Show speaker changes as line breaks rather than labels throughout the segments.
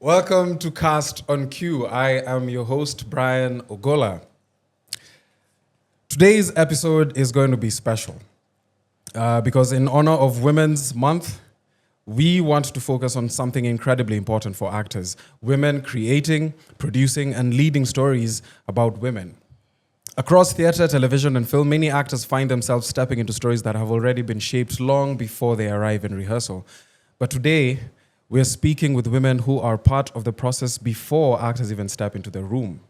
Welcome to Cast on Q. I am your host, Brian Ogola. Today's episode is going to be special because in honor of Women's Month, we want to focus on something incredibly important for actors: women creating, producing, and leading stories about women. Across theatre, television, and film, many actors find themselves stepping into stories that have already been shaped long before they arrive in rehearsal. But today, we're speaking with women who are part of the process before actors even step into the room.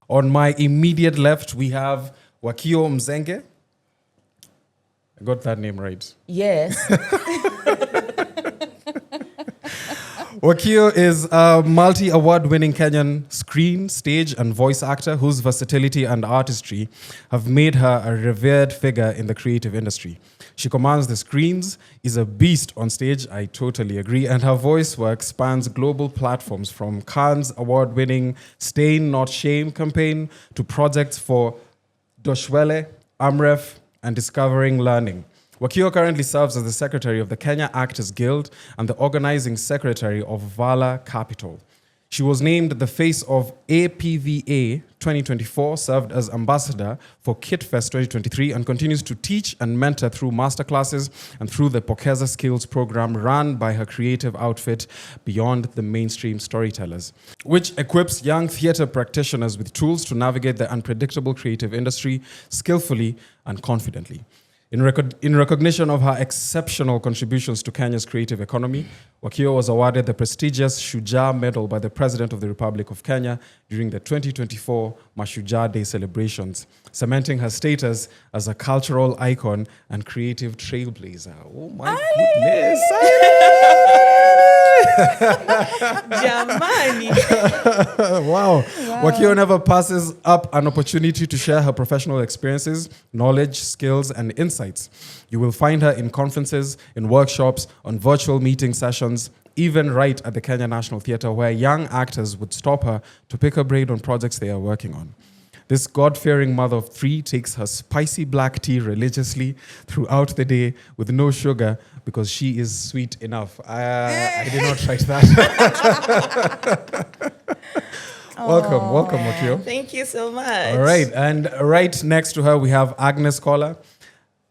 On my immediate left, we have Wakio Mzenge. I got that name right.
Yes.
Wakio is a multi-award-winning Kenyan screen, stage, and voice actor whose versatility and artistry have made her a revered figure in the creative industry. She commands the screens, is a beast on stage, I totally agree, and her voice work spans global platforms from Cannes award-winning Stain Not Shame campaign to projects for Doshwele, Amref, and Discovering Learning. Wakio currently serves as the secretary of the Kenya Actors Guild and the organizing secretary of Vala Capital. She was named the face of APVA 2024, served as ambassador for KitFest 2023, and continues to teach and mentor through masterclasses and through the Pokeza Skills program run by her creative outfit Beyond the Mainstream Storytellers, which equips young theater practitioners with tools to navigate the unpredictable creative industry skillfully and confidently. In recognition of her exceptional contributions to Kenya's creative economy, Wakio was awarded the prestigious Shujaa Medal by the President of the Republic of Kenya during the 2024 Mashujaa Day celebrations, cementing her status as a cultural icon and creative trailblazer. Oh my goodness!
Jamani.
Wow. Wakio never passes up an opportunity to share her professional experiences, knowledge, skills, and insights. You will find her in conferences, in workshops, on virtual meeting sessions, even right at the Kenya National Theatre, where young actors would stop her to pick her brain on projects they are working on. This God-fearing mother of three takes her spicy black tea religiously throughout the day with no sugar because she is sweet enough. I did not write that. Welcome, Wakio.
Thank you so much.
All right, and right next to her we have Agnes Kola.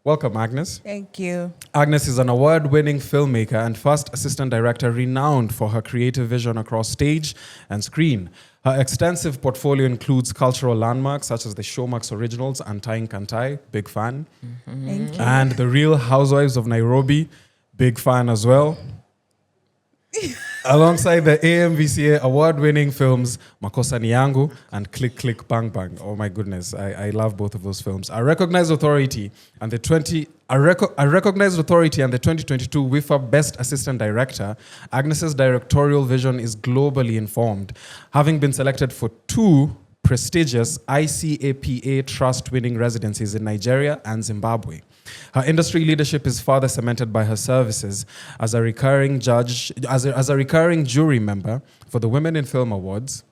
Welcome, Agnes.
Thank you.
Agnes is an award-winning filmmaker and first assistant director renowned for her creative vision across stage and screen. Her extensive portfolio includes cultural landmarks such as the Showmax Originals, Untying Kantai, big fan.
Thank you.
And the Real Housewives of Nairobi, big fan as well. Alongside the AMVCA award-winning films Makosa ni Yangu and Click Click Bang Bang. Oh my goodness, I love both of those films. A recognized authority and the 2022 WIFA Best Assistant Director, Agnes's directorial vision is globally informed, having been selected for 2 prestigious ICAPA Trust-winning residencies in Nigeria and Zimbabwe. Her industry leadership is further cemented by her services as a recurring recurring jury member for the Women in Film Awards,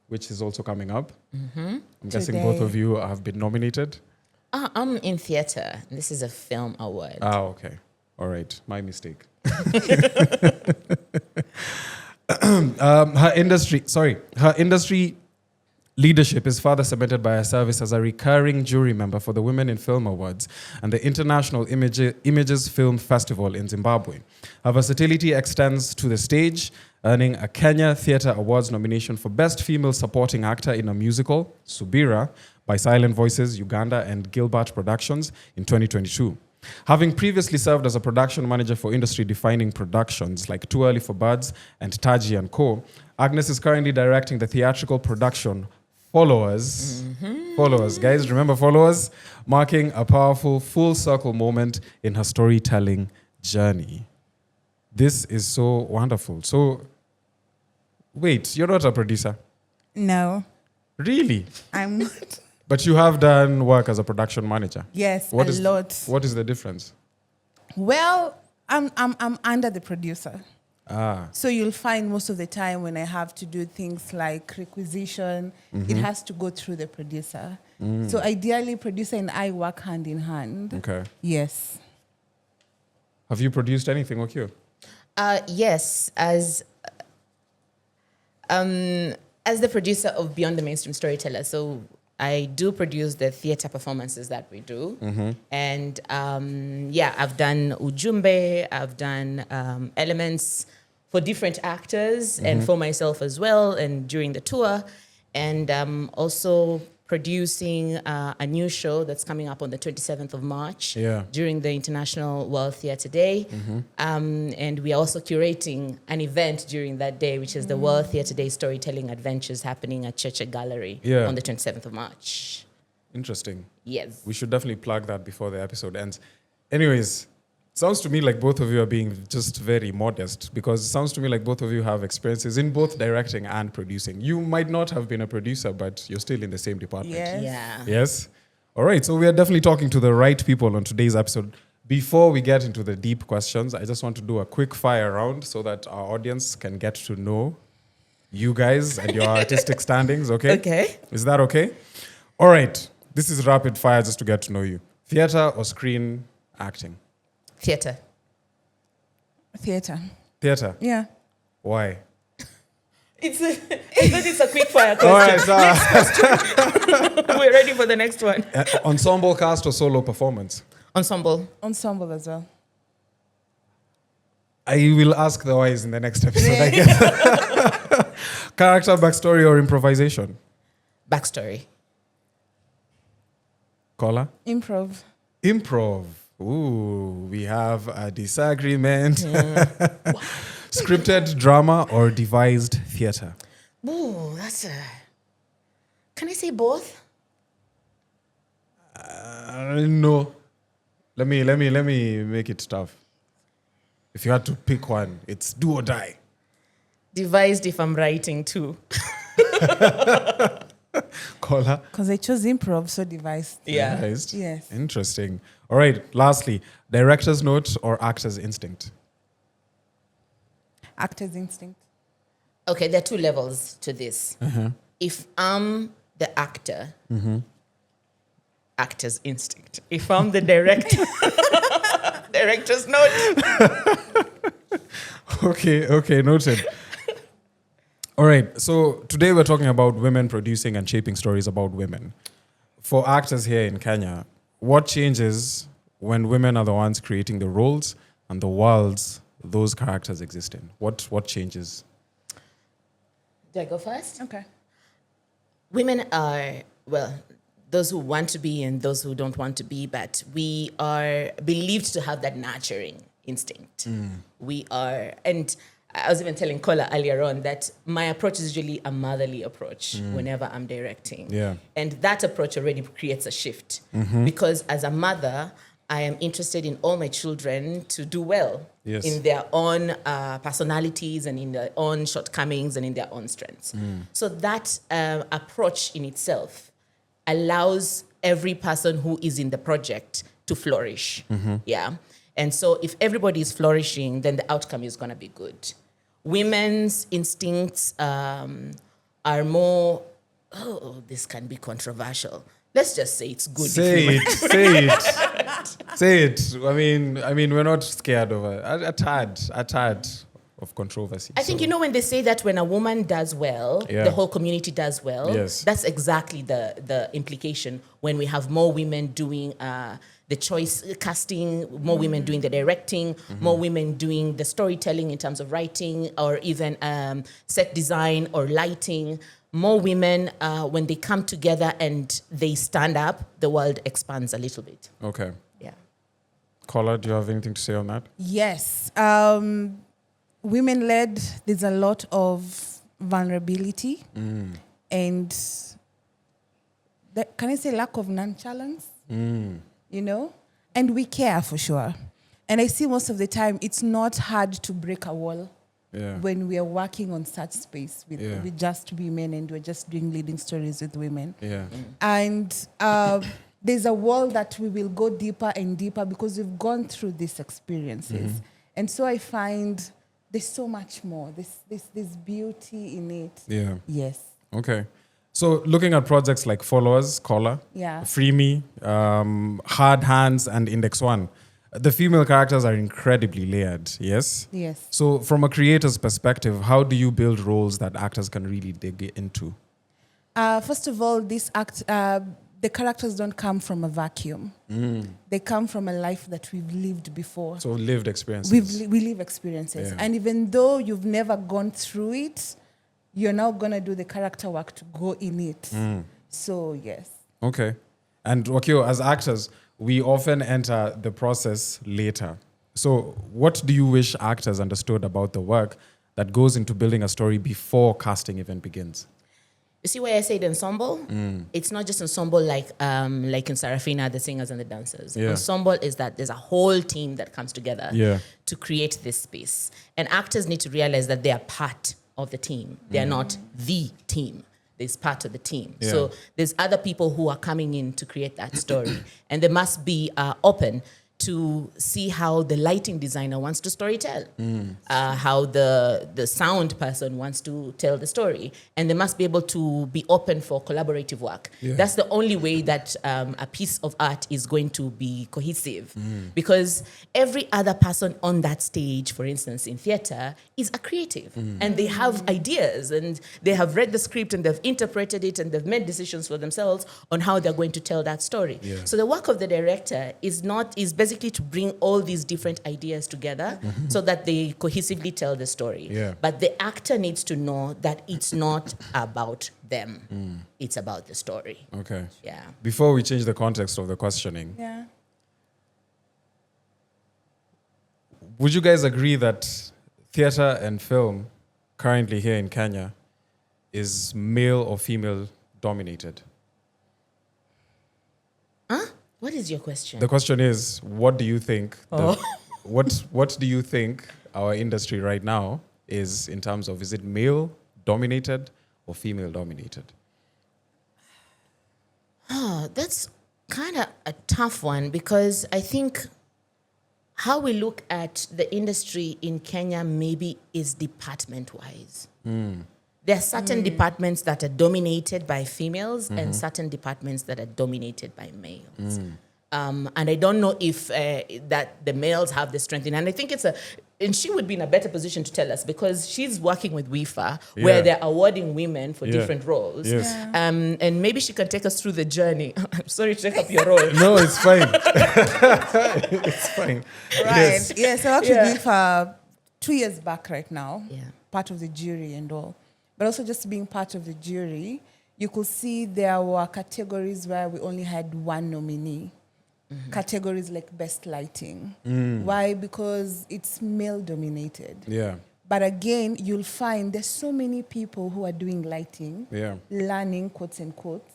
which is also coming up. I'm guessing both of you have been nominated.
I'm in theater. This is a film award.
Okay. All right. My mistake. Her industry leadership is further cemented by her service as a recurring jury member for the Women in Film Awards and the International Images Film Festival in Zimbabwe. Her versatility extends to the stage, earning a Kenya Theatre Awards nomination for Best Female Supporting Actor in a Musical, Subira, by Silent Voices, Uganda, and Gilbert Productions in 2022. Having previously served as a production manager for industry-defining productions like Too Early for Birds and Taji & Co., Agnes is currently directing the theatrical production Followers. Followers, guys, remember Followers? Marking a powerful full-circle moment in her storytelling journey. This is so wonderful. So, wait, you're not a producer?
No,
Really?
I'm not.
But you have done work as a production manager.
Yes,
What
a
is
lot.
What is the difference?
Well, I'm under the producer.
Ah,
So you'll find most of the time when I have to do things like requisition, it has to go through the producer. So ideally, producer and I work hand in hand.
okay.
Yes.
Have you produced anything, Wakio?
Yes, as the producer of Beyond the Mainstream Storyteller, so I do produce the theater performances that we do. And I've done Ujumbe, I've done elements for different actors and for myself as well, and during the tour. And also producing a new show that's coming up on the 27th of March during the International World Theatre Day. And we are also curating an event during that day, which is the World Theatre Day Storytelling Adventures happening at Cheche Gallery on the 27th of March.
Interesting.
Yes.
We should definitely plug that before the episode ends. Anyways, sounds to me like both of you are being just very modest, because it sounds to me like both of you have experiences in both directing and producing. You might not have been a producer, but you're still in the same department.
Yes.
Yeah.
Yes? All right, so we are definitely talking to the right people on today's episode. Before we get into the deep questions, I just want to do a quick fire round so that our audience can get to know you guys and your artistic standings, okay?
Okay.
Is that okay? All right, this is rapid fire just to get to know you. Theater or screen acting?
Theatre.
Theater.
Theater.
Yeah.
Why?
It's a quick fire
All right,
question. We're ready for the next one.
ensemble cast or solo performance?
Ensemble.
Ensemble as well.
I will ask the whys in the next episode, I guess. Character, backstory, or improvisation?
Backstory.
Kola?
Improv.
Improv. Ooh, we have a disagreement. Scripted drama or devised theater?
Ooh, that's a... Can I say both?
No. Let me make it tough. If you had to pick one, it's do or die.
Devised if I'm writing too.
Kola?
Because I chose improv, so devised.
Yeah.
Devised?
Yes.
Interesting. All right, lastly, director's note or actor's instinct?
Actor's instinct.
Okay, there are two levels to this. If I'm the actor, actor's instinct. If I'm the director, director's note.
Okay, noted. All right, so today we're talking about women producing and shaping stories about women. For actors here in Kenya, what changes when women are the ones creating the roles and the worlds those characters exist in? What changes?
Do I go first?
Okay.
Women are, well, those who want to be and those who don't want to be, but we are believed to have that nurturing instinct. We are, and I was even telling Kola earlier on that my approach is usually a motherly approach whenever I'm directing.
Yeah.
And that approach already creates a shift because as a mother, I am interested in all my children to do well in their own personalities and in their own shortcomings and in their own strengths. So that approach in itself allows every person who is in the project to flourish. Yeah. And so if everybody is flourishing, then the outcome is going to be good. Women's instincts are more, this can be controversial. Let's just say it's good.
Say it. I mean, we're not scared of a tad of controversy.
I think, when they say that when a woman does well, the whole community does well, that's exactly the implication when we have more women doing the choice casting, more women doing the directing, more women doing the storytelling in terms of writing or even set design or lighting. More women, when they come together and they stand up, the world expands a little bit.
Okay.
Yeah.
Kola, do you have anything to say on that?
Yes. Women-led, there's a lot of vulnerability and, can I say lack of nonchalance? And we care for sure. And I see most of the time it's not hard to break a wall when we are working on such space with just women and we're just doing leading stories with women.
Yeah.
And there's a wall that we will go deeper and deeper because we've gone through these experiences. And so I find there's so much more. There's beauty in it.
Yeah.
Yes.
Okay. So looking at projects like Followers, Kola, Free Me, Hard Hands, and Index One, the female characters are incredibly layered, yes?
Yes.
So from a creator's perspective, how do you build roles that actors can really dig into?
First of all, the characters don't come from a vacuum. They come from a life that we've lived before.
So lived experiences.
We live experiences. And even though you've never gone through it, you're now going to do the character work to go in it. So, yes.
Okay. And Wakio, as actors, we often enter the process later. So what do you wish actors understood about the work that goes into building a story before casting even begins?
You see why I said ensemble? It's not just ensemble like in Sarafina, the singers and the dancers. Ensemble is that there's a whole team that comes together to create this space. And actors need to realize that they are part of the team. They are not the team. There's part of the team. So there's other people who are coming in to create that story. And they must be open to see how the lighting designer wants to storytell, how the sound person wants to tell the story. And they must be able to be open for collaborative work. That's the only way that a piece of art is going to be cohesive. Because every other person on that stage, for instance, in theater, is a creative. And they have ideas and they have read the script and they've interpreted it and they've made decisions for themselves on how they're going to tell that story. So the work of the director is basically to bring all these different ideas together so that they cohesively tell the story. But the actor needs to know that it's not about them. It's about the story.
Okay.
Yeah.
Before we change the context of the questioning, would you guys agree that theater and film currently here in Kenya is male or female dominated?
What is your question?
The question is, what do you think? What do you think our industry right now is in terms of, is it male dominated or female dominated?
That's kind of a tough one because I think how we look at the industry in Kenya maybe is department-wise. There are certain departments that are dominated by females and certain departments that are dominated by males. And I don't know if that the males have the strength in. And I think and she would be in a better position to tell us because she's working with WIFA where they're awarding women for different roles. And maybe she can take us through the journey. I'm sorry to take up your role.
No, it's fine. It's fine.
Right. So actually WIFA 2 years back right now, part of the jury and all. But also just being part of the jury, you could see there were categories where we only had one nominee. Categories like best lighting. Why? Because it's male dominated. But again, you'll find there's so many people who are doing lighting, learning, quotes and quotes.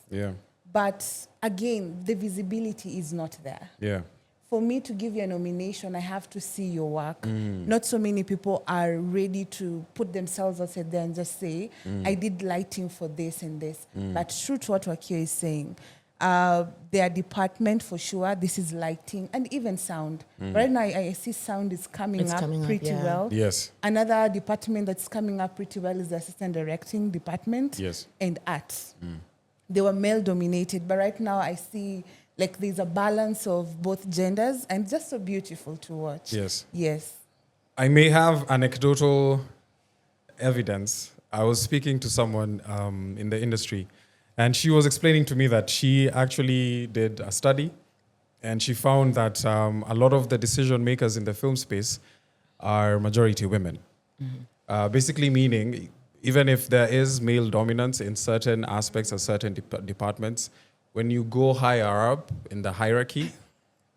But again, the visibility is not there. For me to give you a nomination, I have to see your work. Not so many people are ready to put themselves outside there and just say, I did lighting for this and this. But true to what Wakio is saying, their department for sure, this is lighting and even sound. Right now, I see sound is coming up pretty well. Another department that's coming up pretty well is the assistant directing department and arts. They were male dominated, but right now I see like there's a balance of both genders and just so beautiful to watch. Yes.
I may have anecdotal evidence. I was speaking to someone in the industry and she was explaining to me that she actually did a study and she found that a lot of the decision makers in the film space are majority women. Basically meaning, even if there is male dominance in certain aspects or certain departments, when you go higher up in the hierarchy,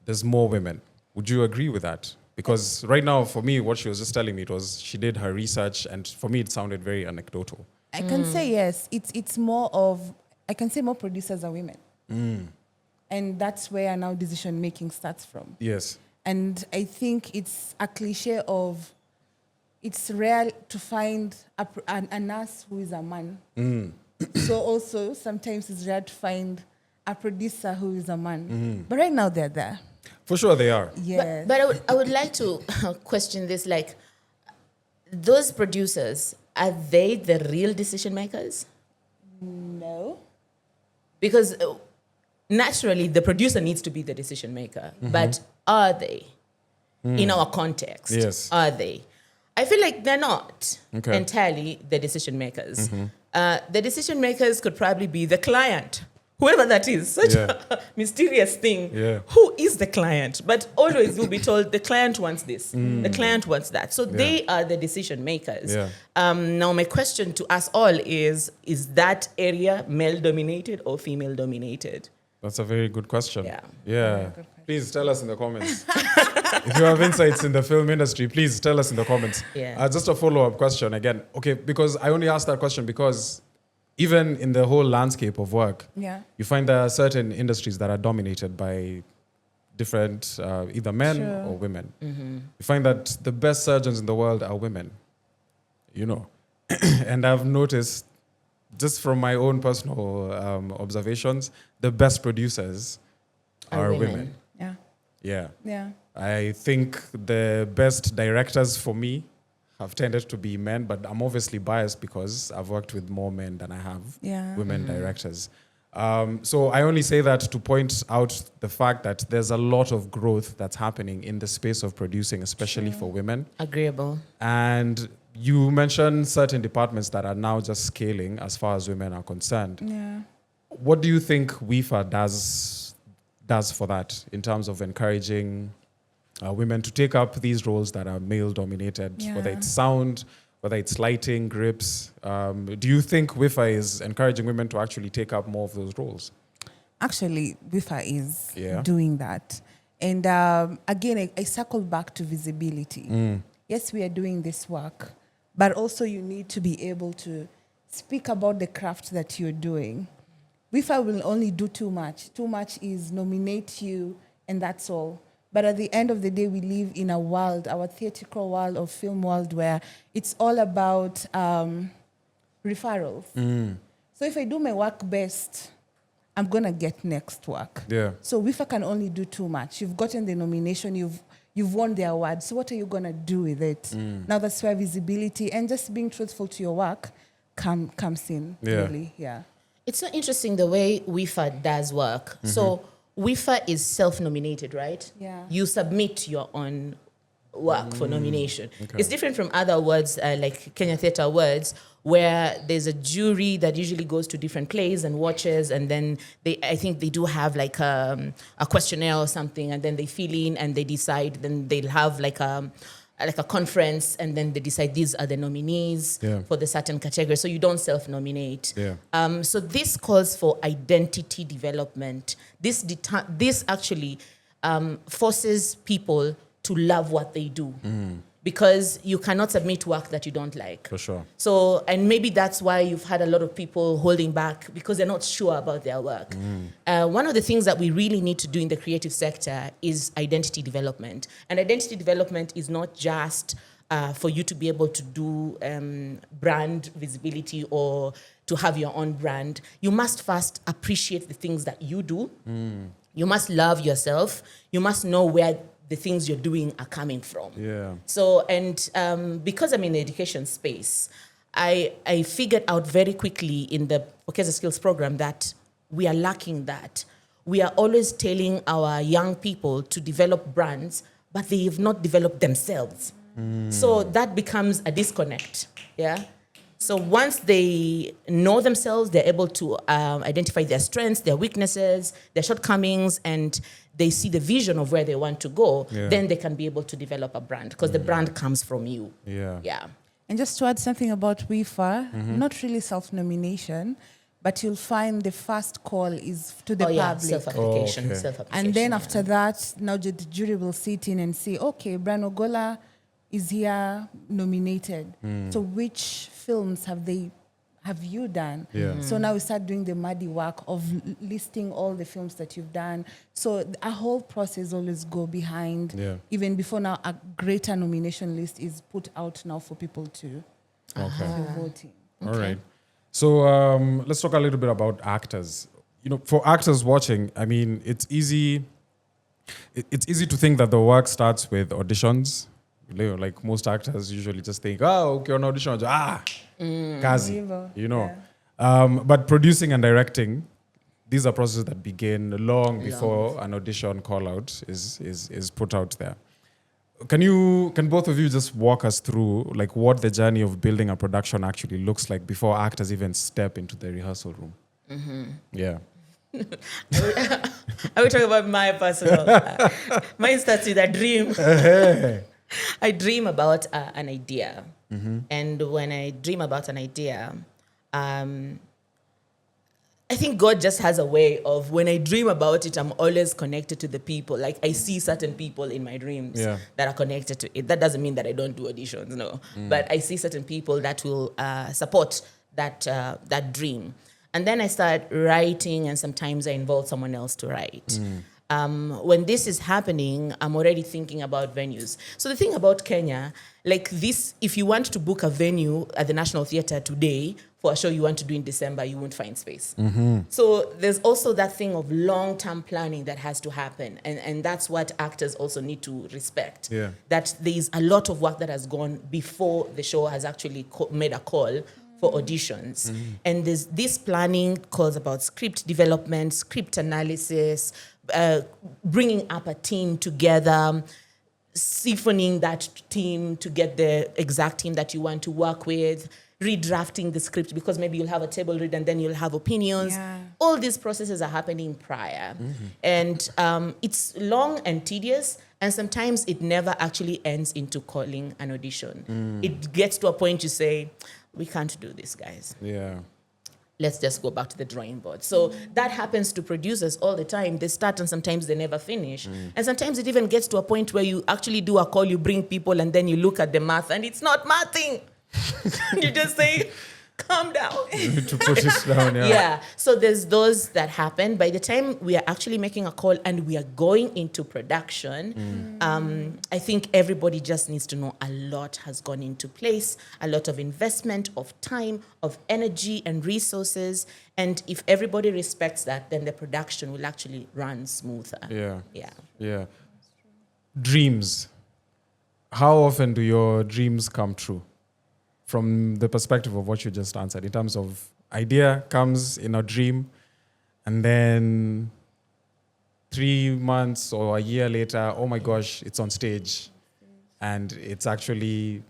there's more women. Would you agree with that? Because right now, for me, what she was just telling me, it was she did her research, and for me, it sounded very anecdotal.
I can say yes. It's more of, I can say more producers are women. And that's where now decision-making starts from.
Yes.
And I think it's a cliche of it's rare to find a nurse who is a man. So also, sometimes it's rare to find a producer who is a man. But right now, they're there.
For sure they are.
Yes.
But I would like to question this, like, those producers, are they the real decision makers?
No.
Because naturally, the producer needs to be the decision maker. But are they? In our context,
Yes.
are they? I feel like they're not
Okay.
entirely the decision makers. The decision makers could probably be the client, whoever that is. Such
Yeah.
a mysterious thing.
Yeah.
Who is the client? But always you'll be told the client wants this, the client wants that. So they are the decision makers.
Yeah.
Now my question to us all is that area male dominated or female dominated?
That's a very good question.
Yeah.
Yeah. Please tell us in the comments. If you have insights in the film industry, please tell us in the comments.
Yeah.
Just a follow-up question again. Okay, because I only asked that question because even in the whole landscape of work, you find there are certain industries that are dominated by different, either men or women. You find that the best surgeons in the world are women, you know. And I've noticed, just from my own personal observations, the best producers are women.
Yeah.
Yeah.
Yeah.
I think the best directors for me have tended to be men, but I'm obviously biased because I've worked with more men than I have women directors. So I only say that to point out the fact that there's a lot of growth that's happening in the space of producing, especially for women.
Agreeable.
And you mentioned certain departments that are now just scaling as far as women are concerned.
Yeah.
What do you think WIFA does for that in terms of encouraging women to take up these roles that are male-dominated, whether it's sound, whether it's lighting, grips? Do you think WIFA is encouraging women to actually take up more of those roles?
Actually, WIFA is doing that. And again, I circle back to visibility. Yes, we are doing this work, but also you need to be able to speak about the craft that you're doing. WIFA will only do too much. Too much is nominate you, and that's all. But at the end of the day, we live in a world, our theatrical world or film world, where it's all about referrals. So if I do my work best, I'm going to get next work.
Yeah.
So WIFA can only do too much. You've gotten the nomination, you've won the award. So what are you going to do with it? Now that's where visibility and just being truthful to your work comes in, really. Yeah.
It's so interesting the way WIFA does work. So WIFA is self-nominated, right?
Yeah.
You submit your own work for nomination.
Okay.
It's different from other awards like Kenya Theatre Awards, where there's a jury that usually goes to different plays and watches, and then I think they do have like a questionnaire or something, and then they fill in and they decide. Then they'll have like a conference, and then they decide these are the nominees for the certain category. So you don't self-nominate.
Yeah.
So this calls for identity development. This actually forces people to love what they do, because you cannot submit work that you don't like.
For sure.
So, and maybe that's why you've had a lot of people holding back because they're not sure about their work. One of the things that we really need to do in the creative sector is identity development. And identity development is not just for you to be able to do brand visibility or to have your own brand. You must first appreciate the things that you do. You must love yourself. You must know where the things you're doing are coming from.
Yeah.
So, and because I'm in the education space, I figured out very quickly in the Makosa Skills program that we are lacking that. We are always telling our young people to develop brands, but they have not developed themselves. So that becomes a disconnect, yeah? So once they know themselves, they're able to identify their strengths, their weaknesses, their shortcomings, and they see the vision of where they want to go, then they can be able to develop a brand, because the brand comes from you. Yeah.
And just to add something about WIFA, not really self-nomination, but you'll find the first call is to the public.
Self-application, self-application.
And then after that, now the jury will sit in and say, okay, Brian Ogola is here nominated. So which films have they have you done?
Yeah.
So now we start doing the muddy work of listing all the films that you've done. So a whole process always go behind.
Yeah.
Even before now, a greater nomination list is put out now for people to voting.
All right. So let's talk a little bit about actors. For actors watching, I mean, it's easy. It's easy to think that the work starts with auditions. Like most actors usually just think, okay, on audition, kazi, But producing and directing, these are processes that begin long before an audition call out is put out there. Can both of you just walk us through like what the journey of building a production actually looks like before actors even step into the rehearsal room? Mm-hmm. Yeah.
Are we talking about my personal? Mine starts with a dream. I dream about an idea. Mm-hmm. And when I dream about an idea, I think God just has a way of, when I dream about it, I'm always connected to the people. Like I see certain people in my dreams that are connected to it. That doesn't mean that I don't do auditions, no. But I see certain people that will support that dream. And then I start writing, and sometimes I involve someone else to write. When this is happening, I'm already thinking about venues. So the thing about Kenya, like this, if you want to book a venue at the National Theatre today for a show you want to do in December, you won't find space. Mm-hmm. So there's also that thing of long-term planning that has to happen. And that's what actors also need to respect. Yeah. That there's a lot of work that has gone before the show has actually made a call for auditions. Mm-hmm. And there's this planning calls about script development, script analysis, bringing up a team together, siphoning that team to get the exact team that you want to work with, redrafting the script because maybe you'll have a table read and then you'll have opinions. Yeah. All these processes are happening prior. Mm-hmm. And it's long and tedious, and sometimes it never actually ends into calling an audition. It gets to a point you say, we can't do this, guys. Yeah. Let's just go back to the drawing board. So that happens to producers all the time. They start and sometimes they never finish. And sometimes it even gets to a point where you actually do a call, you bring people, and then you look at the math and it's not mathing. You just say, calm down.
To put it down, yeah.
Yeah. So there's those that happen. By the time we are actually making a call and we are going into production, I think everybody just needs to know a lot has gone into place, a lot of investment of time, of energy and resources. And if everybody respects that, then the production will actually run smoother.
Yeah.
Yeah.
Yeah. Dreams. How often do your dreams come true? From the perspective of what you just answered, in terms of idea comes in a dream, and then 3 months or a year later, oh my gosh, it's on stage. And it's actually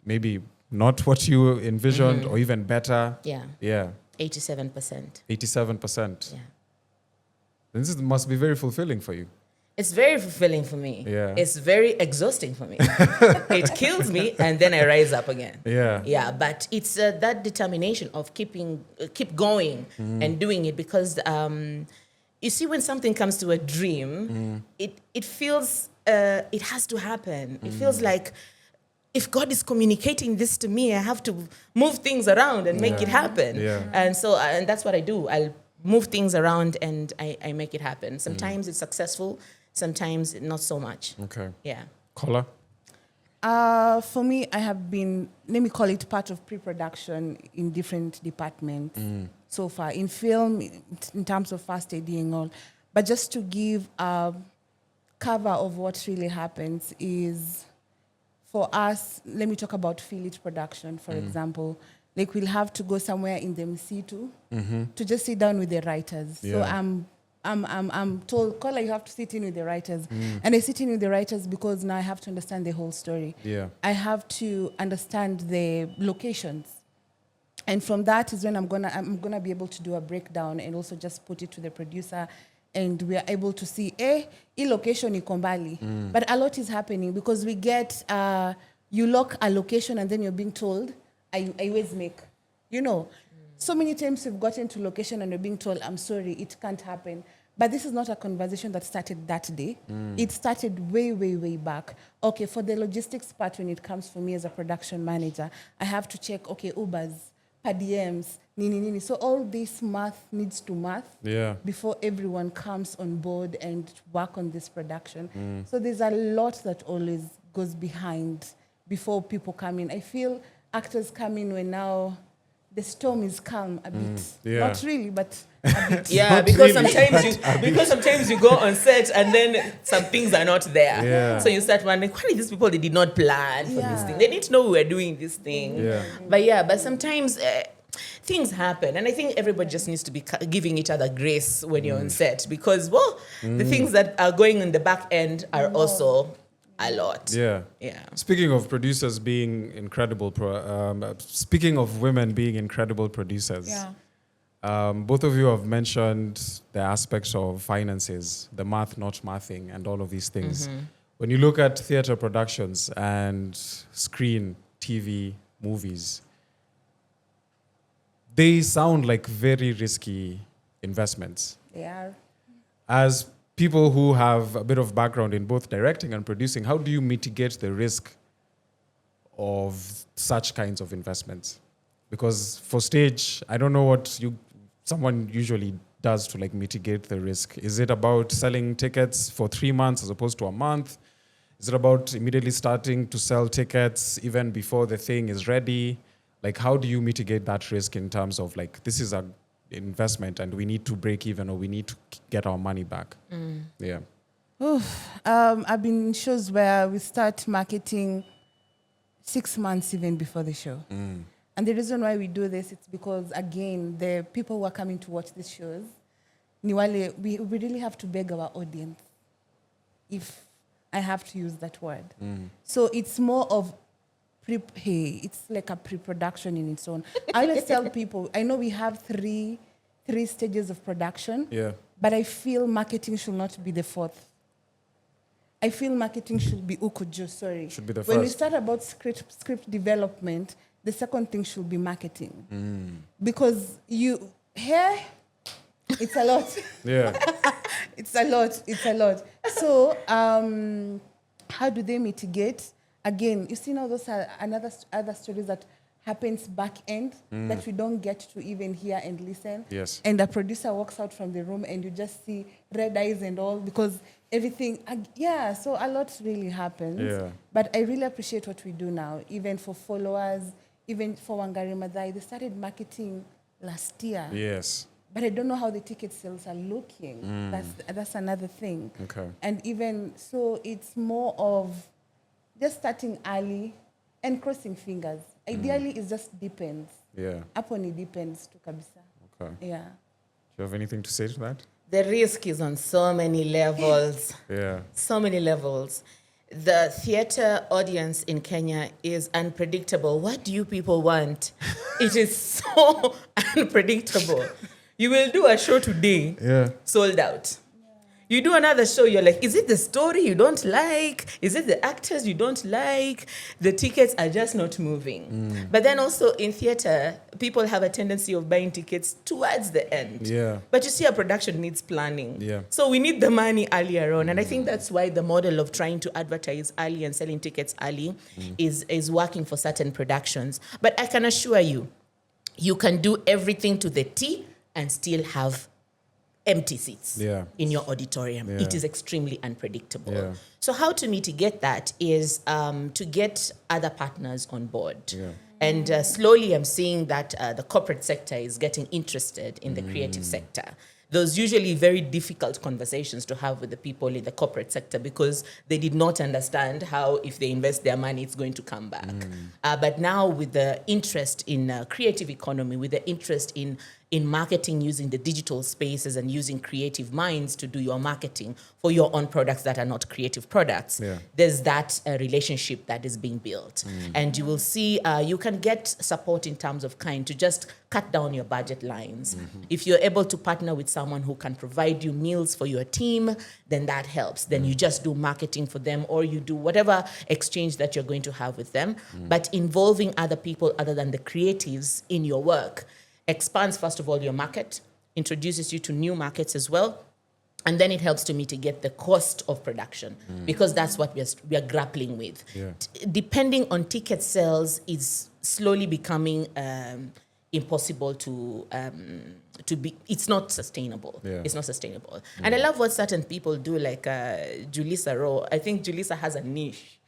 maybe not what you envisioned or even better.
Yeah.
Yeah.
87%.
87%. Yeah. This must be very fulfilling for you.
It's very fulfilling for me.
Yeah.
It's very exhausting for me. It kills me, and then I rise up again.
Yeah.
Yeah, but it's that determination of keep going and doing it, because you see, when something comes to a dream, it feels it has to happen. It feels like if God is communicating this to me, I have to move things around and make it happen. Yeah. And so, and that's what I do. I'll move things around and I make it happen. Sometimes it's successful. Sometimes not so much.
Okay.
Yeah.
Kola?
For me, I have been, let me call it, part of pre-production in different departments so far. In film, in terms of fast AD and all. But just to give a cover of what really happens is, for us, let me talk about Feel It production, for example. Like, we'll have to go somewhere in the MC to just sit down with the writers. Yeah. So I'm told, Kola, you have to sit in with the writers. And I sit in with the writers because now I have to understand the whole story. Yeah. I have to understand the locations. And from that is when I'm gonna be able to do a breakdown and also just put it to the producer. And we are able to see, e location iko mbali. But a lot is happening because we get, you lock a location and then you're being told, I always make, you know. So many times we've gotten to location and we're being told, I'm sorry, it can't happen. But this is not a conversation that started that day. It started way, way, way back. Okay, for the logistics part, when it comes for me as a production manager, I have to check, okay, Ubers, per diems, nini. So all this math needs to math before everyone comes on board and work on this production. So there's a lot that always goes behind before people come in. I feel actors come in when now the storm is calm a bit. Not really, but a bit.
Yeah, because sometimes you go on set and then some things are not there.
Yeah.
So you start wondering, why are these people, they did not plan for this thing? They need to know we were doing this thing.
Yeah.
But sometimes things happen. And I think everybody just needs to be giving each other grace when you're on set because, the things that are going in the back end are also a lot.
Yeah. Speaking of producers being incredible, speaking of women being incredible producers, both of you have mentioned the aspects of finances, the math not mathing, and all of these things. When you look at theater productions and screen, TV, movies, they sound like very risky investments.
They are.
As people who have a bit of background in both directing and producing, how do you mitigate the risk of such kinds of investments? Because for stage, I don't know what someone usually does to like mitigate the risk. Is it about selling tickets for 3 months as opposed to a month? Is it about immediately starting to sell tickets even before the thing is ready? Like, how do you mitigate that risk in terms of like, this is a investment and we need to break even or we need to get our money back? Yeah.
I've been in shows where we start marketing 6 months even before the show. And the reason why we do this, it's because, again, the people who are coming to watch these shows, we really have to beg our audience, if I have to use that word. So it's more of it's like a pre-production in its own. I always tell people, I know we have three stages of production, but I feel marketing should not be the fourth. I feel marketing should be ukujo, sorry.
Should be the
When
first.
we start about script development, the second thing should be marketing. Because it's a lot.
Yeah.
It's a lot. So how do they mitigate? Again, you see now those are other stories that happens back end that we don't get to even hear and listen.
Yes.
And the producer walks out from the room and you just see red eyes and all because everything, so a lot really happens.
Yeah.
But I really appreciate what we do now, even for followers, even for Wangari Maathai. They started marketing last year.
Yes.
But I don't know how the ticket sales are looking. That's another thing.
Okay.
And even so, it's more of just starting early and crossing fingers. Ideally, it just depends.
Yeah.
Upon it depends to kabisa.
Okay.
Yeah.
Do you have anything to say to that?
The risk is on so many levels.
Yeah.
So many levels. The theater audience in Kenya is unpredictable. What do you people want? It is so unpredictable. You will do a show today, sold out. You do another show, you're like, is it the story you don't like? Is it the actors you don't like? The tickets are just not moving. But then also in theater, people have a tendency of buying tickets towards the end.
Yeah.
But you see, a production needs planning.
Yeah.
So we need the money earlier on. And I think that's why the model of trying to advertise early and selling tickets early is working for certain productions. But I can assure you, you can do everything to the T and still have empty seats in your auditorium.
Yeah.
It is extremely unpredictable.
Yeah.
So how to mitigate that is to get other partners on board.
Yeah.
And slowly I'm seeing that the corporate sector is getting interested in the creative sector. Those usually very difficult conversations to have with the people in the corporate sector because they did not understand how if they invest their money, it's going to come back. But now with the interest in creative economy, with the interest in marketing using the digital spaces and using creative minds to do your marketing for your own products that are not creative products, there's that relationship that is being built. And you will see, you can get support in terms of kind to just cut down your budget lines. If you're able to partner with someone who can provide you meals for your team, then that helps. Then you just do marketing for them or you do whatever exchange that you're going to have with them. But involving other people other than the creatives in your work expands, first of all, your market, introduces you to new markets as well, and then it helps to mitigate the cost of production because that's what we are grappling with. Depending on ticket sales is slowly becoming impossible to be. It's not sustainable.
Yeah.
It's not sustainable. And I love what certain people do, like Julissa Rowe. I think Julissa has a niche.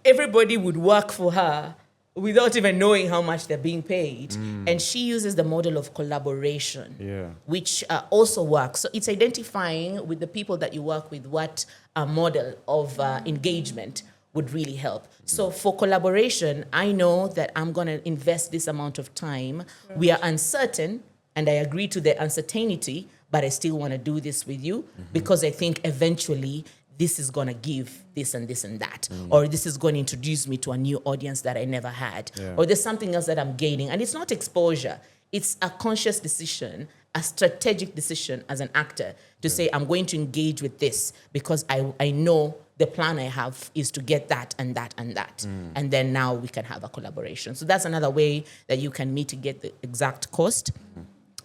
Everybody would work for her without even knowing how much they're being paid. And she uses the model of collaboration, which also works. So it's identifying with the people that you work with what a model of engagement would really help. So for collaboration, I know that I'm going to invest this amount of time. We are uncertain, and I agree to the uncertainty, but I still want to do this with you because I think eventually this is going to give this and this and that. Or this is going to introduce me to a new audience that I never had. Or there's something else that I'm gaining. And it's not exposure. It's a conscious decision, a strategic decision as an actor to say, I'm going to engage with this because I know the plan I have is to get that and that and that. And then now we can have a collaboration. So that's another way that you can mitigate the exact cost.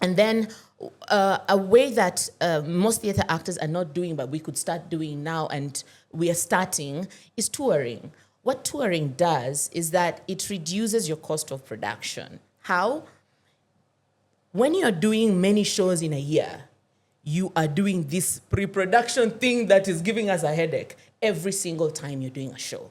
And then a way that most theater actors are not doing, but we could start doing now, and we are starting, is touring. What touring does is that it reduces your cost of production. How? When you're doing many shows in a year, you are doing this pre-production thing that is giving us a headache every single time you're doing a show.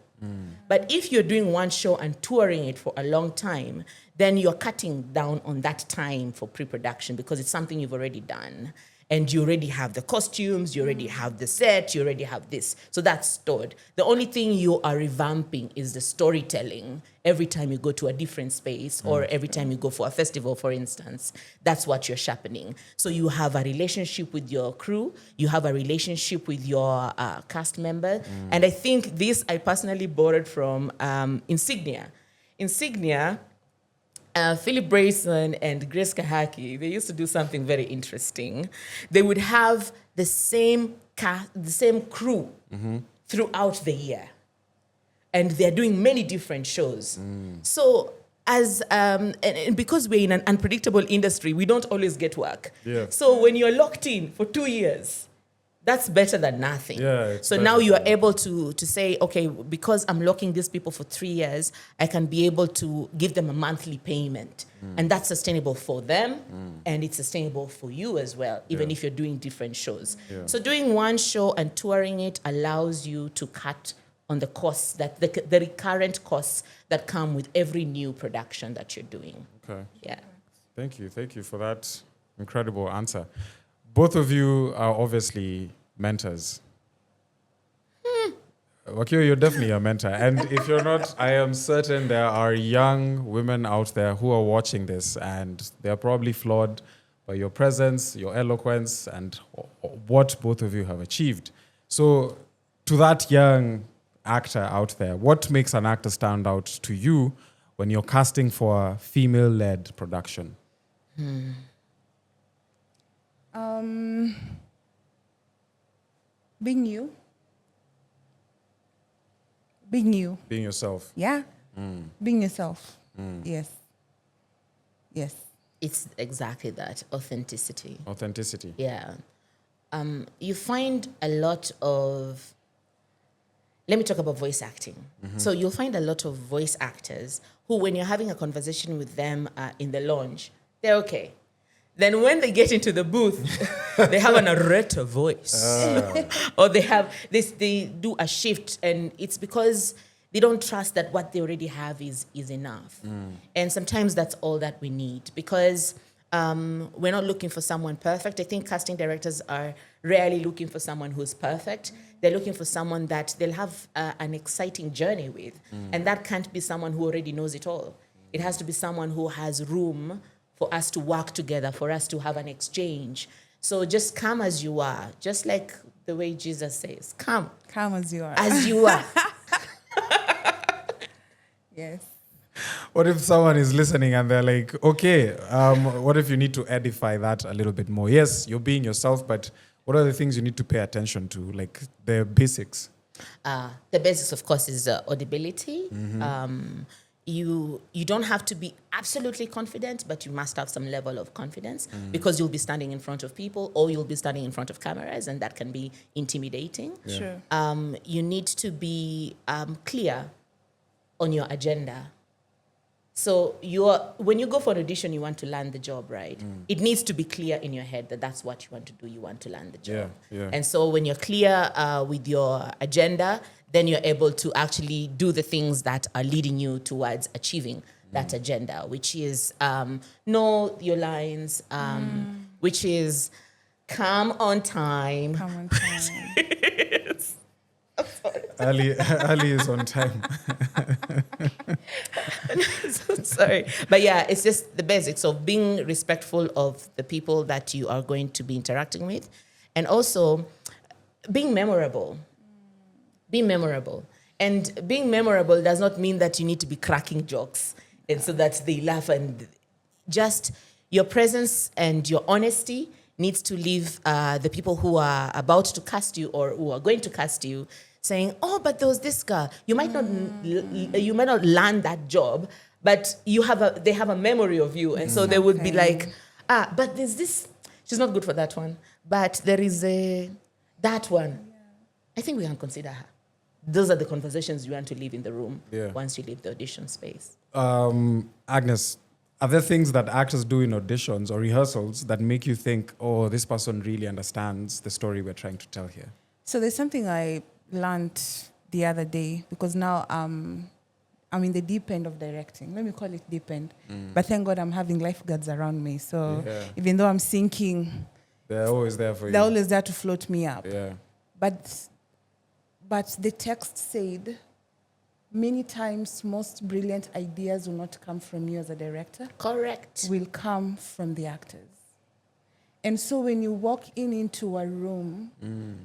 But if you're doing one show and touring it for a long time, then you're cutting down on that time for pre-production because it's something you've already done. And you already have the costumes, you already have the set, you already have this. So that's stored. The only thing you are revamping is the storytelling every time you go to a different space or every time you go for a festival, for instance. That's what you're sharpening. So you have a relationship with your crew, you have a relationship with your cast member. And I think this I personally borrowed from Insignia. Philip Brayson and Grace Kahaki, they used to do something very interesting. They would have the same crew throughout the year. And they're doing many different shows. So and because we're in an unpredictable industry, we don't always get work. So when you're locked in for 2 years, that's better than nothing. So now you are able to say, okay, because I'm locking these people for 3 years, I can be able to give them a monthly payment. And that's sustainable for them, and it's sustainable for you as well, even if you're doing different shows. So doing one show and touring it allows you to cut on the costs, that the recurrent costs that come with every new production that you're doing.
Okay.
Yeah.
Thank you for that incredible answer. Both of you are obviously mentors. Wakio, you're definitely a mentor. And if you're not, I am certain there are young women out there who are watching this and they're probably flawed by your presence, your eloquence, and what both of you have achieved. So to that young actor out there, what makes an actor stand out to you when you're casting for a female-led production?
Being you. Being you.
Being yourself.
Yeah. Being yourself. Yes. Yes.
It's exactly that, authenticity.
Authenticity.
Yeah. You find a lot of, let me talk about voice acting. So you'll find a lot of voice actors who, when you're having a conversation with them in the lounge, they're okay. Then when they get into the booth, they have an narrator voice. Or they do a shift, and it's because they don't trust that what they already have is enough. And sometimes that's all that we need, because we're not looking for someone perfect. I think casting directors are rarely looking for someone who's perfect. They're looking for someone that they'll have an exciting journey with. And that can't be someone who already knows it all. It has to be someone who has room for us to work together, for us to have an exchange. So just come as you are, just like the way Jesus says, come.
Come as you are.
As you are.
Yes.
What if someone is listening and they're like, okay, what if you need to edify that a little bit more? Yes, you're being yourself, but what are the things you need to pay attention to, like the basics?
The basics, of course, is audibility. You don't have to be absolutely confident, but you must have some level of confidence, because you'll be standing in front of people, or you'll be standing in front of cameras, and that can be intimidating.
Sure.
You need to be clear on your agenda. So when you go for an audition, you want to land the job, right? It needs to be clear in your head that that's what you want to do. You want to land the job.
Yeah.
And so when you're clear with your agenda, then you're able to actually do the things that are leading you towards achieving that agenda, which is know your lines, which is come on time.
Come on time.
Ali is on time.
So sorry. But yeah, it's just the basics of being respectful of the people that you are going to be interacting with, and also being memorable. Be memorable. And being memorable does not mean that you need to be cracking jokes and so that they laugh. And just your presence and your honesty needs to leave the people who are about to cast you or who are going to cast you saying, oh, but there was this girl. You might not land that job, but they have a memory of you. And so they would be like, but there's this, she's not good for that one. But there is that one. I think we can consider her. Those are the conversations you want to leave in the room once you leave the audition space.
Agnes, are there things that actors do in auditions or rehearsals that make you think, oh, this person really understands the story we're trying to tell here?
So there's something I learned the other day, because now I'm in the deep end of directing. Let me call it deep end. But thank God I'm having lifeguards around me. So even though I'm sinking,
they're always there for you.
They're always there to float me up.
Yeah.
But the text said, many times most brilliant ideas will not come from you as a director.
Correct.
Will come from the actors. And so when you walk into a room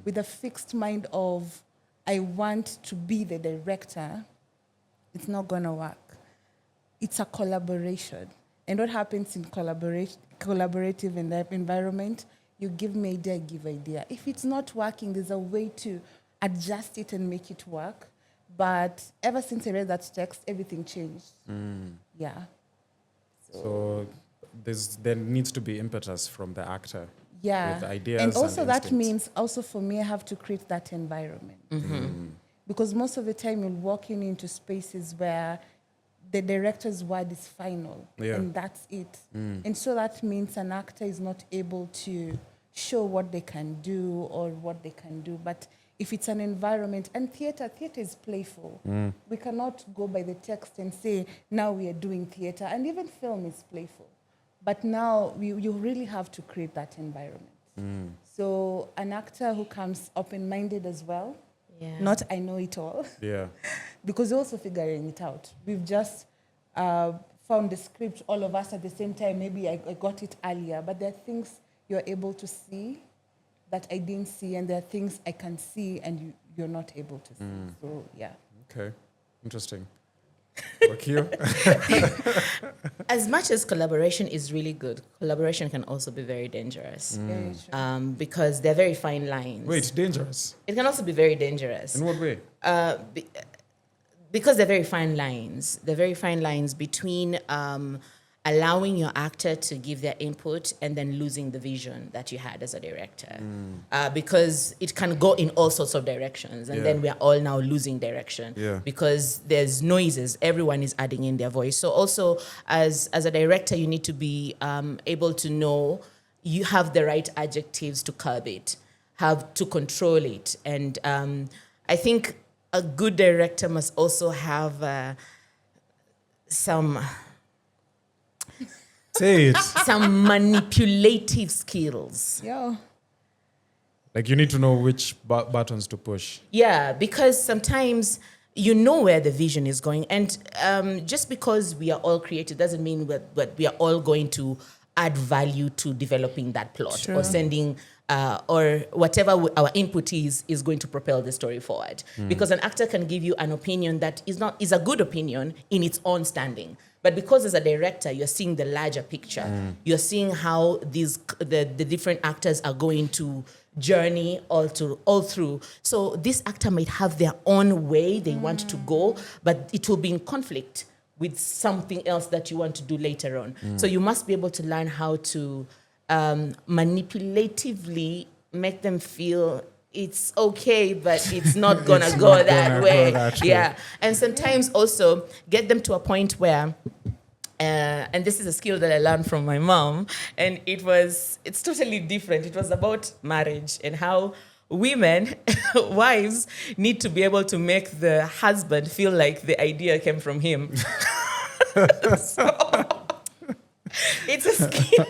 with a fixed mind of, I want to be the director, it's not going to work. It's a collaboration. And what happens in collaborative environment, you give me idea, I give idea. If it's not working, there's a way to adjust it and make it work. But ever since I read that text, everything changed. Yeah.
So there needs to be impetus from the actor.
Yeah.
With ideas
and also
and
that
instincts.
means also for me, I have to create that environment. Because most of the time you're walking into spaces where the director's word is final. And that's it. And so that means an actor is not able to show what they can do or what they can do. But if it's an environment, and theater is playful. We cannot go by the text and say, now we are doing theater. And even film is playful. But now you really have to create that environment. So an actor who comes open-minded as well, not I know it all, because we're also figuring it out. We've just found the script, all of us at the same time. Maybe I got it earlier, but there are things you're able to see that I didn't see, and there are things I can see and you're not able to see. So, yeah. Okay.
Interesting. Wakio?
As much as collaboration is really good, collaboration can also be very dangerous. Because they're very fine lines.
Wait, dangerous?
It can also be very dangerous.
In what way?
Because they're very fine lines. They're very fine lines between allowing your actor to give their input and then losing the vision that you had as a director. Because it can go in all sorts of directions, and then we are all now losing direction because there's noises. Everyone is adding in their voice. So also, as a director, you need to be able to know you have the right adjectives to curb it, have to control it. And I think a good director must also have some manipulative skills.
Like you need to know which buttons to push.
Yeah, because sometimes you know where the vision is going. And just because we are all creative doesn't mean that we are all going to add value to developing that plot or sending or whatever our input is going to propel the story forward. Because an actor can give you an opinion that is a good opinion in its own standing. But because as a director, you're seeing the larger picture. You're seeing how the different actors are going to journey all through. So this actor might have their own way they want to go, but it will be in conflict with something else that you want to do later on. So you must be able to learn how to manipulatively make them feel it's okay, but it's not gonna go that way. And sometimes also get them to a point where And this is a skill that I learned from my mom. And it's totally different. It was about marriage and how women, wives, need to be able to make the husband feel like the idea came from him. So, it's a skill.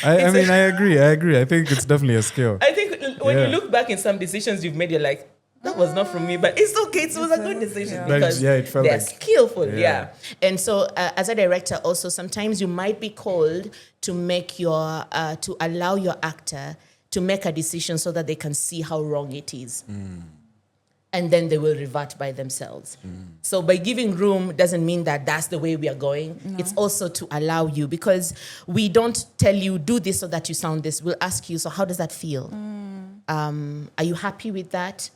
I mean, I agree. I think it's definitely a skill.
I think when you look back in some decisions you've made, you're like, that was not from me, but it's okay. It was a good decision because
it felt
they're
like,
skillful. Yeah. And so as a director also, sometimes you might be called to make to allow your actor to make a decision so that they can see how wrong it is. And then they will revert by themselves. So by giving room doesn't mean that that's the way we are going. No. It's also to allow you, because we don't tell you, do this so that you sound this. We'll ask you, so how does that feel? Are you happy with that?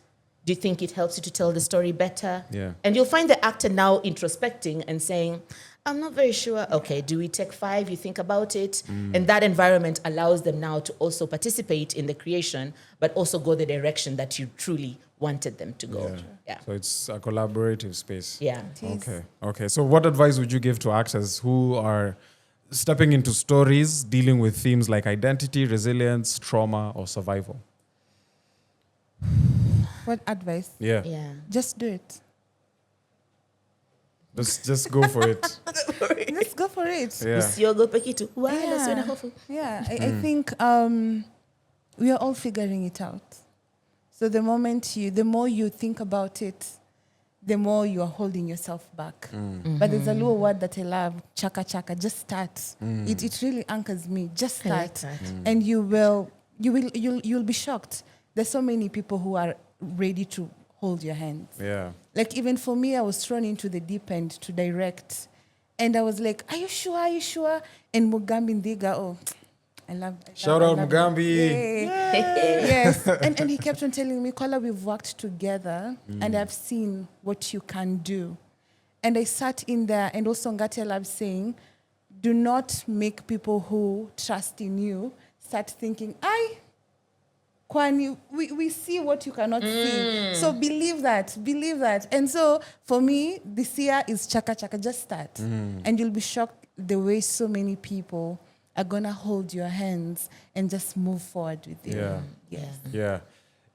Do you think it helps you to tell the story better?
Yeah.
And you'll find the actor now introspecting and saying, I'm not very sure. Okay, do we take 5? You think about it. And that environment allows them now to also participate in the creation, but also go the direction that you truly wanted them to go. Yeah.
So it's a collaborative space.
Yeah.
Okay. So what advice would you give to actors who are stepping into stories dealing with themes like identity, resilience, trauma, or survival?
What advice?
Yeah.
Just do it.
Just go for it.
Just go for it.
Yeah.
I think we are all figuring it out. So the more you think about it, the more you are holding yourself back. But there's a little word that I love, chaka chaka. Just start. It really anchors me. Just start, and you'll be shocked. There's so many people who are ready to hold your hands.
Yeah.
Like even for me, I was thrown into the deep end to direct, and I was like, "Are you sure? Are you sure?" And Mugambi Ndiga,
Shout out Mugambi.
Yes. And he kept on telling me, Kola, we've worked together and I've seen what you can do. And I sat in there, and also Ngati Lab saying, do not make people who trust in you start thinking, Kwani, we see what you cannot see. So believe that. And so for me, this year is chaka chaka, just start. And you'll be shocked the way so many people are going to hold your hands and just move forward with you.
Yeah.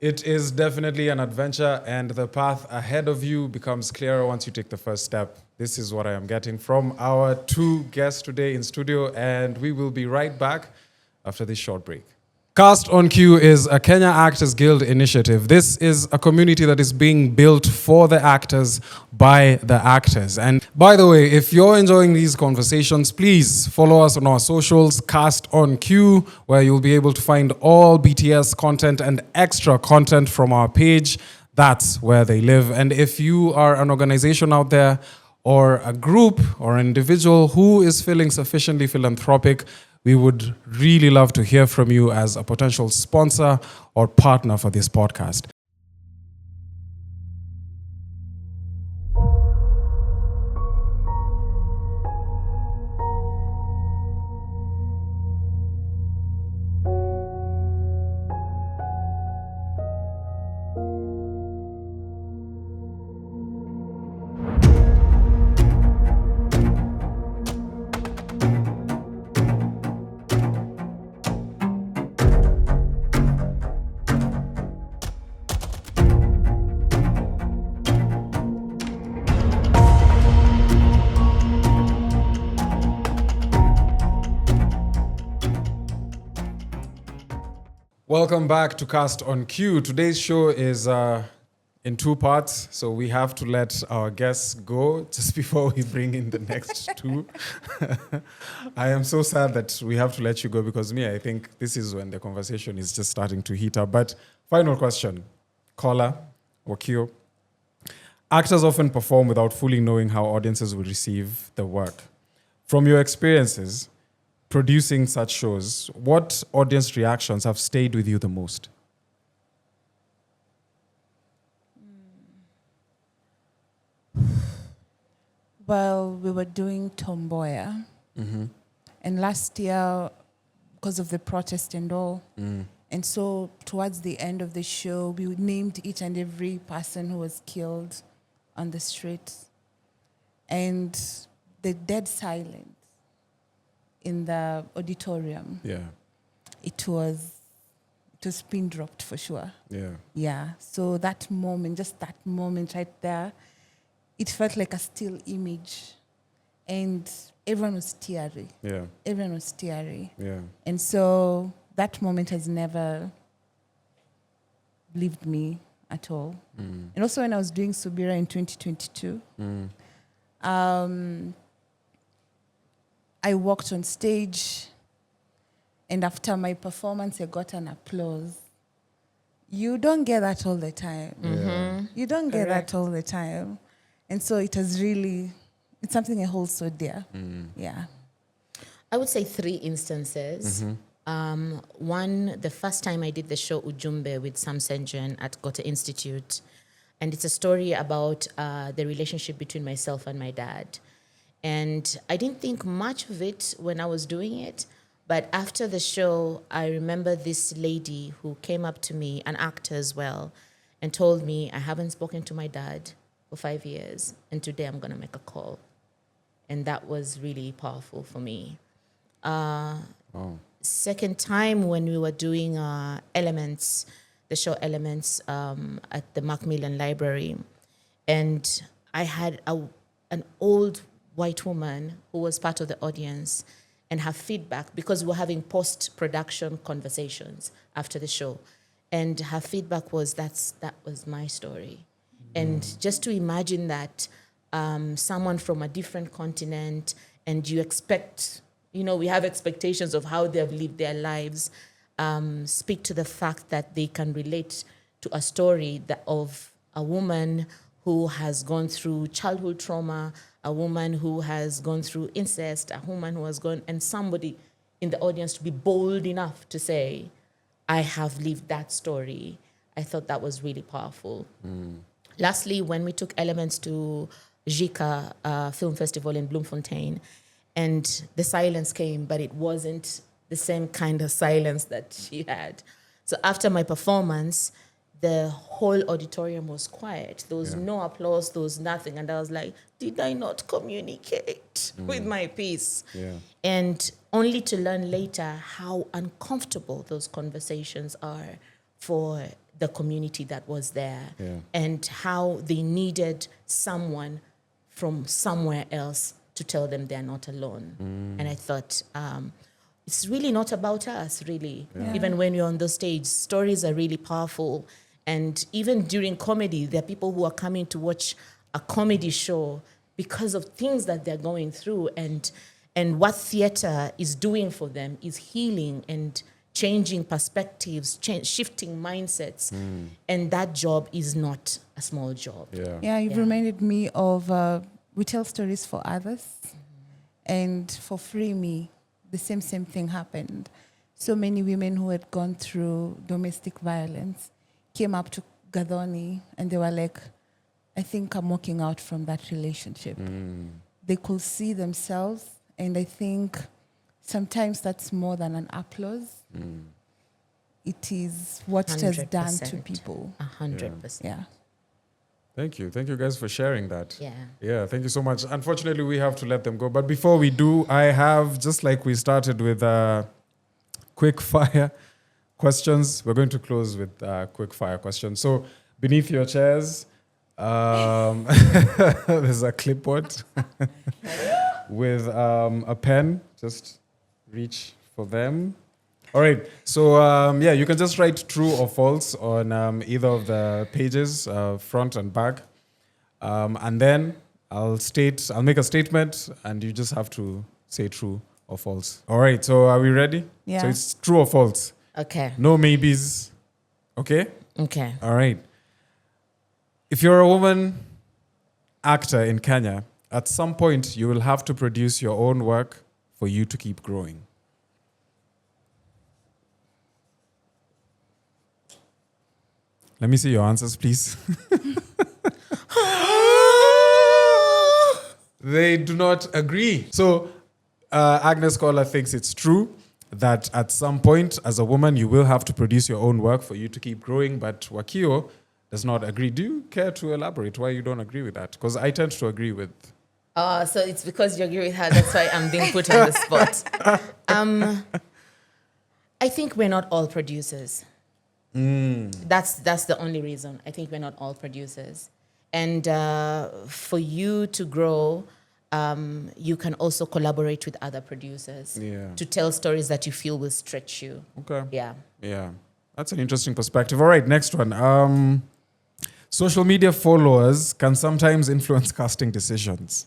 It is definitely an adventure, and the path ahead of you becomes clearer once you take the first step. This is what I am getting from our 2 guests today in studio, and we will be right back after this short break. Cast on Cue is a Kenya Actors Guild initiative. This is a community that is being built for the actors by the actors. And by the way, if you're enjoying these conversations, please follow us on our socials, Cast on Cue, where you'll be able to find all BTS content and extra content from our page. That's where they live. And if you are an organization out there, or a group or an individual who is feeling sufficiently philanthropic, we would really love to hear from you as a potential sponsor or partner for this podcast. Welcome back to Cast on Cue. Today's show is in 2 parts, so we have to let our guests go just before we bring in the next 2. I am so sad that we have to let you go, because I think this is when the conversation is just starting to heat up. But final question, Kola, Wakio. Actors often perform without fully knowing how audiences will receive the work. From your experiences producing such shows, what audience reactions have stayed with you the most?
Well, we were doing Tomboya. And last year, because of the protest and all, and so towards the end of the show, we named each and every person who was killed on the street. And the dead silence in the auditorium, it was pin dropped for sure. Yeah. So that moment, just that moment right there, it felt like a still image. And everyone was teary. Everyone was teary. And so that moment has never left me at all. And also when I was doing Subira in 2022, I walked on stage, and after my performance, I got an applause. You don't get that all the time. You don't get that all the time. And so it has really, it's something I hold so dear. Yeah.
I would say 3 instances. One, the first time I did the show Ujumbe with Sam Senjen at Goethe Institute. And it's a story about the relationship between myself and my dad. And I didn't think much of it when I was doing it. But after the show, I remember this lady who came up to me, an actor as well, and told me, I haven't spoken to my dad for 5 years, and today I'm going to make a call. And that was really powerful for me. Second time when we were doing Elements, the show Elements at the Macmillan Library, and I had an old white woman who was part of the audience, and her feedback, because we were having post-production conversations after the show, and her feedback was that was my story. And just to imagine that someone from a different continent, and you expect, we have expectations of how they've lived their lives, speak to the fact that they can relate to a story of a woman who has gone through childhood trauma, a woman who has gone through incest, a woman who has gone, and somebody in the audience to be bold enough to say, I have lived that story. I thought that was really powerful. Lastly, when we took Elements to WIFA Film Festival in Bloemfontein, and the silence came, but it wasn't the same kind of silence that she had. So after my performance, the whole auditorium was quiet. There was no applause, there was nothing. And I was like, did I not communicate with my piece? And only to learn later how uncomfortable those conversations are for the community that was there, and how they needed someone from somewhere else to tell them they're not alone. And I thought, it's really not about us, really. Even when you're on the stage, stories are really powerful. And even during comedy, there are people who are coming to watch a comedy show because of things that they're going through. And what theater is doing for them is healing and changing perspectives, shifting mindsets. And that job is not a small job.
You've reminded me of we tell stories for others. And for Free Me, the same thing happened. So many women who had gone through domestic violence came up to Gadoni and they were like, I think I'm walking out from that relationship. They could see themselves, and I think sometimes that's more than an applause. It is what it has done to people.
100%.
Yeah.
Thank you guys for sharing that. Thank you so much. Unfortunately, we have to let them go. But before we do, I have, just like we started with quick fire questions, we're going to close with quick fire questions. So beneath your chairs, there's a clipboard with a pen. Just reach for them. All right. So you can just write true or false on either of the pages, front and back, and then I'll make a statement, and you just have to say true or false. All right. So are we ready?
Yeah.
So it's true or false.
Okay.
No maybes. Okay?
Okay.
All right. If you're a woman actor in Kenya, at some point you will have to produce your own work for you to keep growing. Let me see your answers, please. They do not agree. So Agnes Kola thinks it's true that at some point, as a woman, you will have to produce your own work for you to keep growing. But Wakio does not agree. Do you care to elaborate why you don't agree with that? Because I tend to agree with
So it's because you agree with her. That's why I'm being put on the spot. I think we're not all producers. That's the only reason. I think we're not all producers. And for you to grow, you can also collaborate with other producers to tell stories that you feel will stretch you.
Okay.
Yeah.
That's an interesting perspective. All right, next one. Social media followers can sometimes influence casting decisions.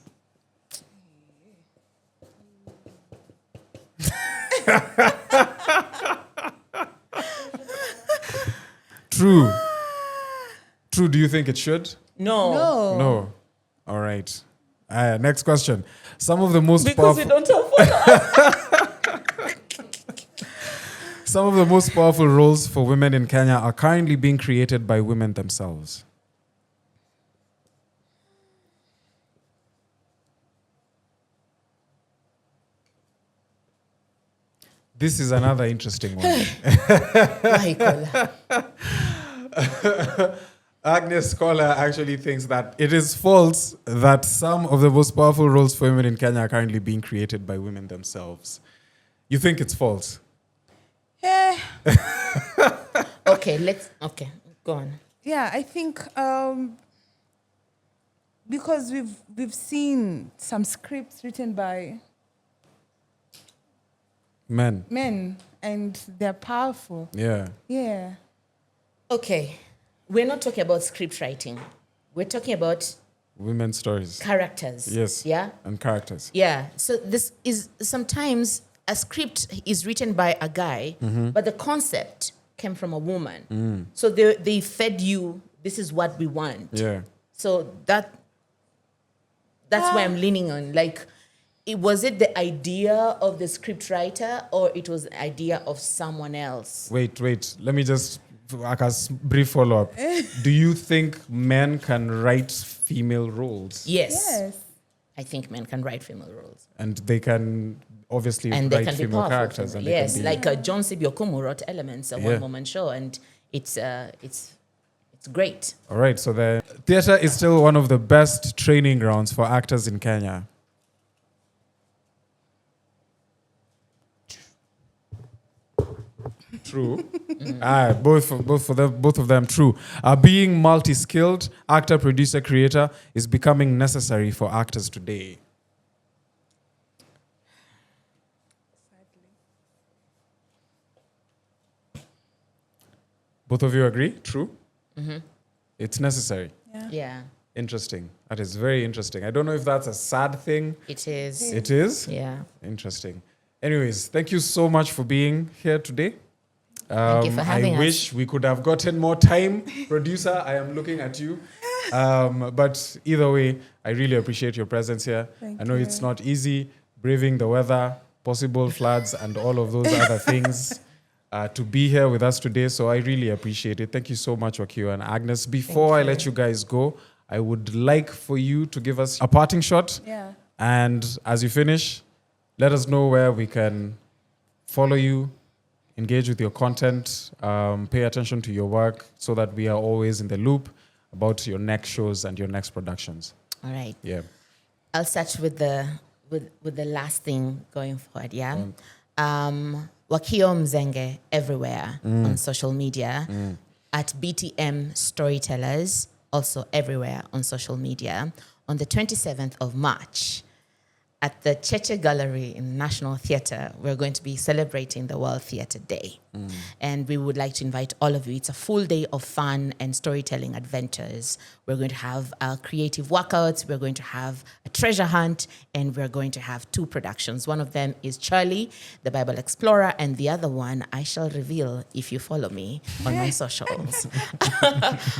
True. Do you think it should?
No.
All right. Next question. Some of the most
Because we don't have followers.
Some of the most powerful roles for women in Kenya are currently being created by women themselves. This is another interesting one. Agnes Kola actually thinks that it is false that some of the most powerful roles for women in Kenya are currently being created by women themselves. You think it's false?
Okay, go on.
Yeah, I think because we've seen some scripts written by men and they're powerful. Yeah.
Okay, we're not talking about script writing. We're talking about
women's stories.
Characters.
Yes.
Yeah?
And characters.
Yeah. So this is sometimes a script is written by a guy, but the concept came from a woman. So they fed you, this is what we want.
Yeah.
So that's where I'm leaning on. Like, was it the idea of the script writer or it was the idea of someone else?
Wait. Let me just, like a brief follow-up. Do you think men can write female roles?
Yes. I think men can write female roles.
And they can obviously
and
write female characters. And
yes,
they can be,
like John Sibiokumu wrote Elements, a one-woman show, and it's great.
All right, so the theatre is still one of the best training grounds for actors in Kenya. True. Both of them true. Being multi-skilled, actor, producer, creator is becoming necessary for actors today. Both of you agree? True? It's necessary.
Yeah.
Interesting. That is very interesting. I don't know if that's a sad thing.
It is.
It is?
Yeah.
Interesting. Anyways, thank you so much for being here today.
Thank you for having us.
I wish we could have gotten more time. Producer, I am looking at you. But either way, I really appreciate your presence here.
Thank
I know
you.
it's not easy, braving the weather, possible floods, and all of those other things. To be here with us today, so I really appreciate it. Thank you so much, Wakio and Agnes. Before I let you guys go, I would like for you to give us a parting shot.
Yeah.
And as you finish, let us know where we can follow you, engage with your content, pay attention to your work so that we are always in the loop about your next shows and your next productions.
All right.
Yeah.
I'll start with the last thing going forward, yeah? Wakio Mzenge everywhere on social media, at BTM Storytellers, also everywhere on social media. On the 27th of March, at the Cheche Gallery in National Theatre, we're going to be celebrating the World Theatre Day. And we would like to invite all of you. It's a full day of fun and storytelling adventures. We're going to have creative workouts, we're going to have a treasure hunt, and we're going to have 2 productions. One of them is Charlie, the Bible Explorer, and the other one I shall reveal if you follow me on my socials.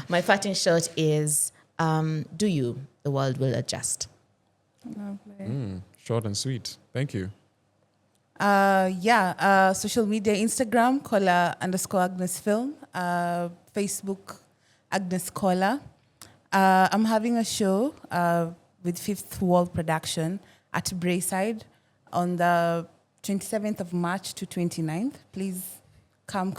My parting shot is, do you, the world will adjust.
Short and sweet. Thank you.
Social media, Instagram, Kola_Agnes Film. Facebook, Agnes Kola. I'm having a show with Fifth Wall Production at Brayside on the 27th of March to 29th. Please come.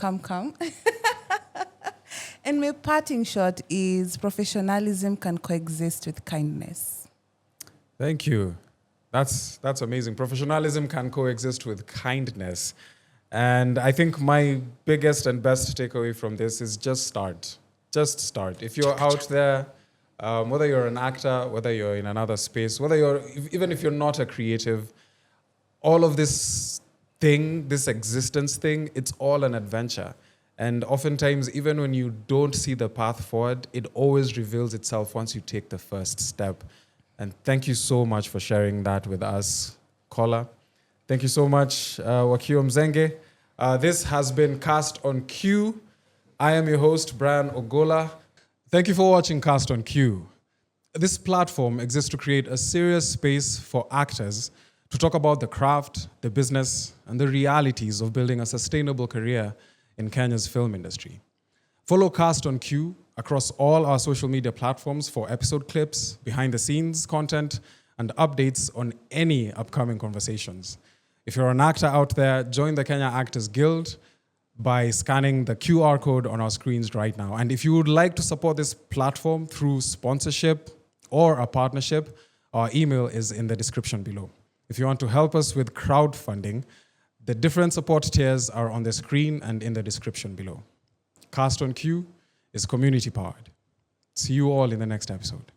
And my parting shot is professionalism can coexist with kindness.
Thank you. That's amazing. Professionalism can coexist with kindness. And I think my biggest and best takeaway from this is just start. Just start. If you're out there, whether you're an actor, whether you're in another space, even if you're not a creative, all of this thing, this existence thing, it's all an adventure. And oftentimes, even when you don't see the path forward, it always reveals itself once you take the first step. And thank you so much for sharing that with us, Kola. Thank you so much, Wakio Mzenge. This has been Cast on Q. I am your host, Brian Ogola. Thank you for watching Cast on Q. This platform exists to create a serious space for actors to talk about the craft, the business, and the realities of building a sustainable career in Kenya's film industry. Follow Cast on Q across all our social media platforms for episode clips, behind-the-scenes content, and updates on any upcoming conversations. If you're an actor out there, join the Kenya Actors Guild by scanning the QR code on our screens right now. And if you would like to support this platform through sponsorship or a partnership, our email is in the description below. If you want to help us with crowdfunding, the different support tiers are on the screen and in the description below. Cast on Q is community powered. See you all in the next episode.